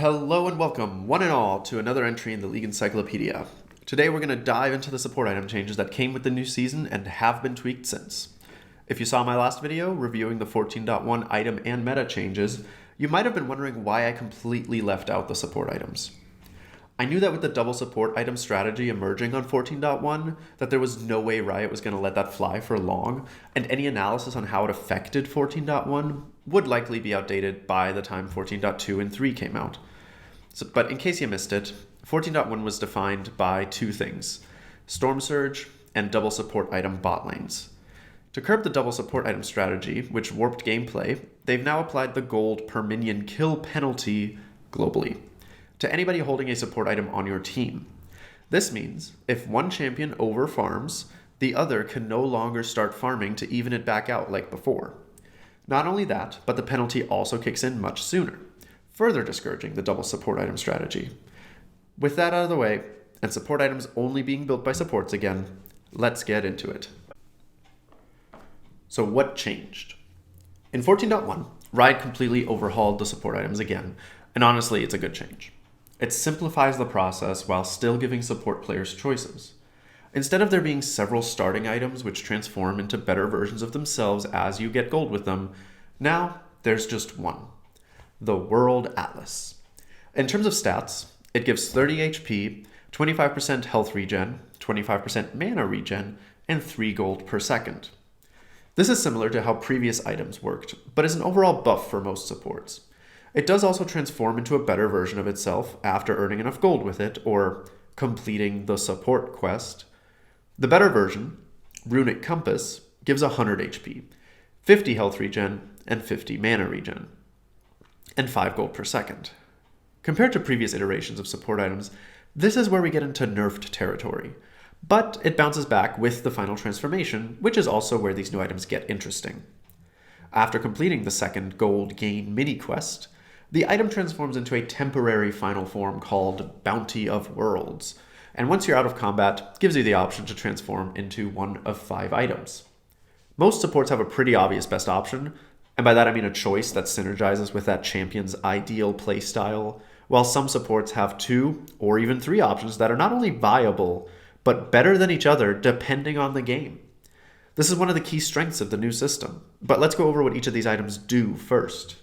Hello and welcome, one and all, to another entry in the League Encyclopedia. Today we're going to dive into the support item changes that came with the new season and have been tweaked since. If you saw my last video reviewing the 14.1 item and meta changes, you might have been wondering why I completely left out the support items. I knew that with the double support item strategy emerging on 14.1, that there was no way Riot was going to let that fly for long, and any analysis on how it affected 14.1 would likely be outdated by the time 14.2 and 3 came out. But in case you missed it, 14.1 was defined by two things: Storm Surge and double support item bot lanes. To curb the double support item strategy, which warped gameplay, they've now applied the gold per minion kill penalty globally to anybody holding a support item on your team. This means if one champion over farms, the other can no longer start farming to even it back out like before. Not only that, but the penalty also kicks in much sooner, further discouraging the double support item strategy. With that out of the way, and support items only being built by supports again, let's get into it. So what changed? In 14.1, Riot completely overhauled the support items again, and honestly, it's a good change. It simplifies the process while still giving support players choices. Instead of there being several starting items which transform into better versions of themselves as you get gold with them, now there's just one: the World Atlas. In terms of stats, it gives 30 HP, 25% health regen, 25% mana regen, and 3 gold per second. This is similar to how previous items worked, but is an overall buff for most supports. It does also transform into a better version of itself after earning enough gold with it, or completing the support quest. The better version, Runic Compass, gives 100 HP, 50 health regen, and 50 mana regen, and 5 gold per second. Compared to previous iterations of support items, this is where we get into nerfed territory, but it bounces back with the final transformation, which is also where these new items get interesting. After completing the second gold gain mini quest, the item transforms into a temporary final form called Bounty of Worlds, and once you're out of combat, gives you the option to transform into one of 5 items. Most supports have a pretty obvious best option, and by that I mean a choice that synergizes with that champion's ideal playstyle, while some supports have 2 or even 3 options that are not only viable, but better than each other depending on the game. This is one of the key strengths of the new system, but let's go over what each of these items do first.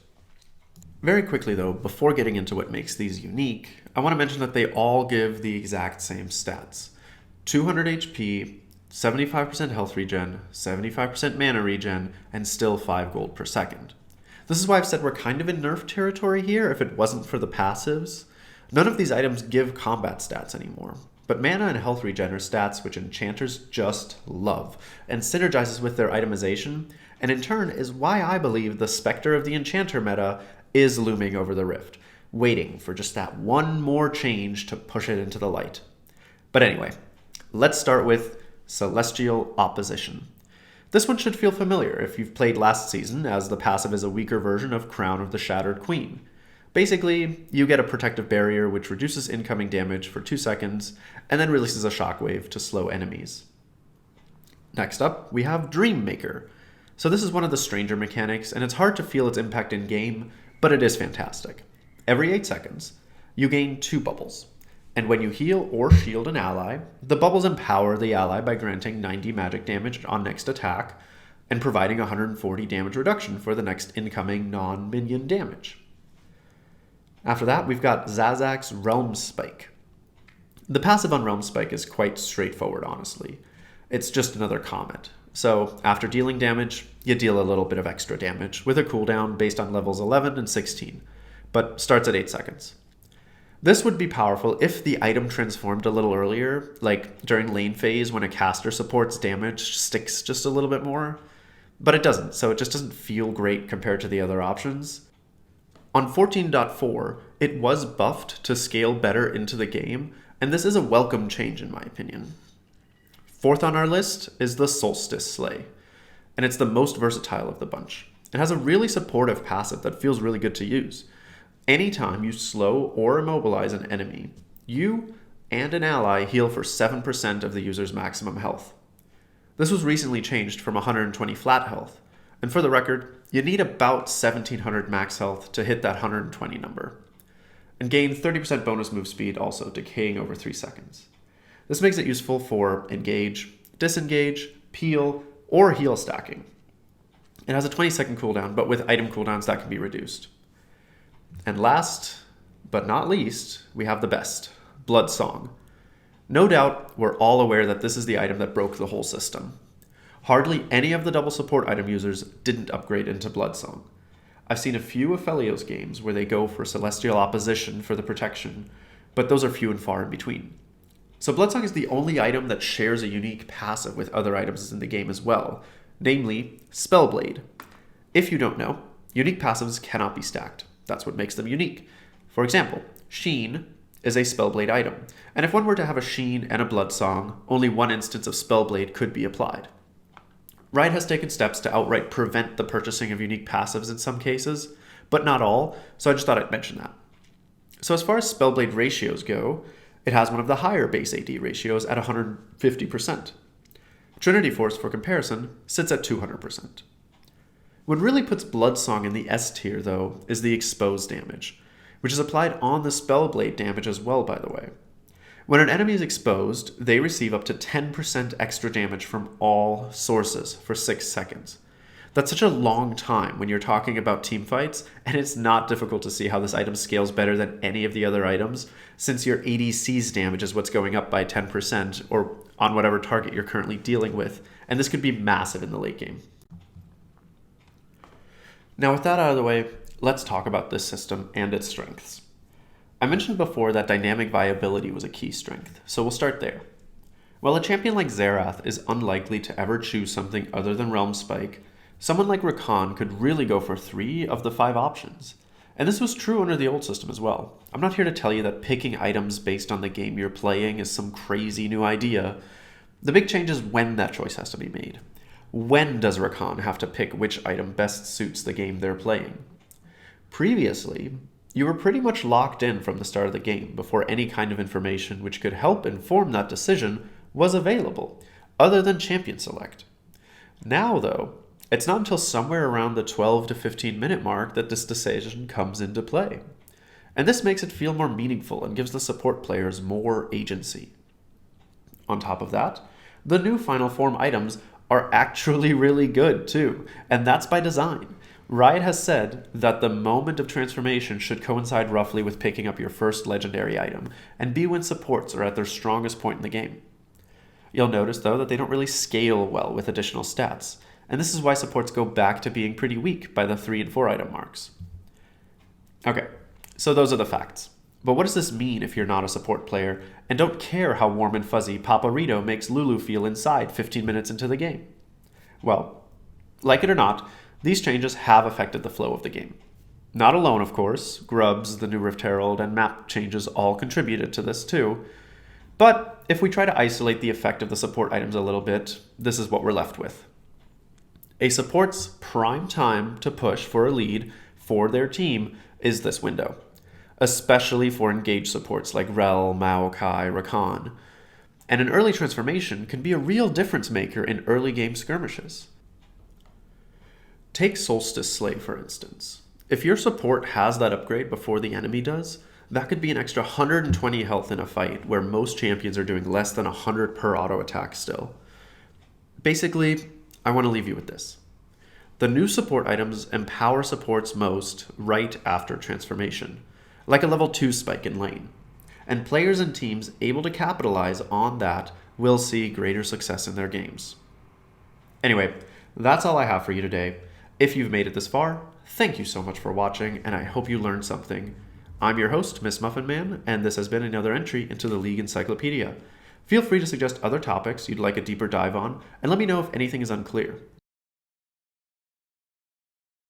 Very quickly though, before getting into what makes these unique, I want to mention that they all give the exact same stats: 200 HP, 75% health regen, 75% mana regen, and still 5 gold per second. This is why I've said we're kind of in nerf territory here if it wasn't for the passives. None of these items give combat stats anymore, but mana and health regen are stats which enchanters just love, and synergizes with their itemization, and in turn is why I believe the Spectre of the Enchanter meta is looming over the Rift, waiting for just that one more change to push it into the light. But anyway, let's start with Celestial Opposition. This one should feel familiar if you've played last season, as the passive is a weaker version of Crown of the Shattered Queen. Basically, you get a protective barrier which reduces incoming damage for 2 seconds, and then releases a shockwave to slow enemies. Next up, we have Dreammaker. So this is one of the stranger mechanics, and it's hard to feel its impact in game, but it is fantastic. Every 8 seconds, you gain 2 bubbles, and when you heal or shield an ally, the bubbles empower the ally by granting 90 magic damage on next attack, and providing 140 damage reduction for the next incoming non-minion damage. After that, we've got Zazak's Realm Spike. The passive on Realm Spike is quite straightforward, honestly. It's just another comet. So after dealing damage, you deal a little bit of extra damage with a cooldown based on levels 11 and 16, but starts at 8 seconds. This would be powerful if the item transformed a little earlier, like during lane phase when a caster support's damage sticks just a little bit more, but it doesn't, so it just doesn't feel great compared to the other options. On 14.4, it was buffed to scale better into the game, and this is a welcome change in my opinion. Fourth on our list is the Solstice Slay, and it's the most versatile of the bunch. It has a really supportive passive that feels really good to use. Anytime you slow or immobilize an enemy, you and an ally heal for 7% of the user's maximum health. This was recently changed from 120 flat health, and for the record, you need about 1700 max health to hit that 120 number. and gain 30% bonus move speed, also decaying over 3 seconds. This makes it useful for engage, disengage, peel, or heal stacking. It has a 20-second cooldown, but with item cooldowns that can be reduced. And last but not least, we have the best, Blood Song. No doubt, we're all aware that this is the item that broke the whole system. Hardly any of the double support item users didn't upgrade into Blood Song. I've seen a few of Aphelios games where they go for Celestial Opposition for the protection, but those are few and far in between. So Blood Song is the only item that shares a unique passive with other items in the game as well, namely Spellblade. If you don't know, unique passives cannot be stacked. That's what makes them unique. For example, Sheen is a Spellblade item, and if one were to have a Sheen and a Blood Song, only one instance of Spellblade could be applied. Riot has taken steps to outright prevent the purchasing of unique passives in some cases, but not all, so I just thought I'd mention that. So as far as Spellblade ratios go, it has one of the higher base AD ratios at 150%. Trinity Force, for comparison, sits at 200%. What really puts Blood Song in the S tier, though, is the exposed damage, which is applied on the Spellblade damage as well, by the way. When an enemy is exposed, they receive up to 10% extra damage from all sources for 6 seconds. That's such a long time when you're talking about team fights, and it's not difficult to see how this item scales better than any of the other items, since your ADC's damage is what's going up by 10%, or on whatever target you're currently dealing with, and this could be massive in the late game. Now with that out of the way, let's talk about this system and its strengths. I mentioned before that dynamic viability was a key strength, so we'll start there. While a champion like Xerath is unlikely to ever choose something other than Realm Spike, someone like Rakan could really go for 3 of the 5 options. And this was true under the old system as well. I'm not here to tell you that picking items based on the game you're playing is some crazy new idea. The big change is when that choice has to be made. When does Rakan have to pick which item best suits the game they're playing? Previously, you were pretty much locked in from the start of the game before any kind of information which could help inform that decision was available, other than champion select. Now, though, it's not until somewhere around the 12 to 15 minute mark that this decision comes into play. And this makes it feel more meaningful and gives the support players more agency. On top of that, the new Final Form items are actually really good too, and that's by design. Riot has said that the moment of transformation should coincide roughly with picking up your first legendary item, and be when supports are at their strongest point in the game. You'll notice though that they don't really scale well with additional stats, and this is why supports go back to being pretty weak by the 3 and 4 item marks. Okay, so those are the facts. But what does this mean if you're not a support player and don't care how warm and fuzzy Paparito makes Lulu feel inside 15 minutes into the game? Well, like it or not, these changes have affected the flow of the game. Not alone, of course. Grubs, the new Rift Herald, and map changes all contributed to this too. But if we try to isolate the effect of the support items a little bit, this is what we're left with. A support's prime time to push for a lead for their team is this window, especially for engaged supports like Rel, Maokai, Rakan. And an early transformation can be a real difference maker in early game skirmishes. Take Solstice Slay, for instance. If your support has that upgrade before the enemy does, that could be an extra 120 health in a fight where most champions are doing less than 100 per auto attack still. Basically, I want to leave you with this. The new support items empower supports most right after transformation, like a level 2 spike in lane. And players and teams able to capitalize on that will see greater success in their games. Anyway, that's all I have for you today. If you've made it this far, thank you so much for watching, and I hope you learned something. I'm your host, Miss Muffin Man, and this has been another entry into the League Encyclopedia. Feel free to suggest other topics you'd like a deeper dive on, and let me know if anything is unclear.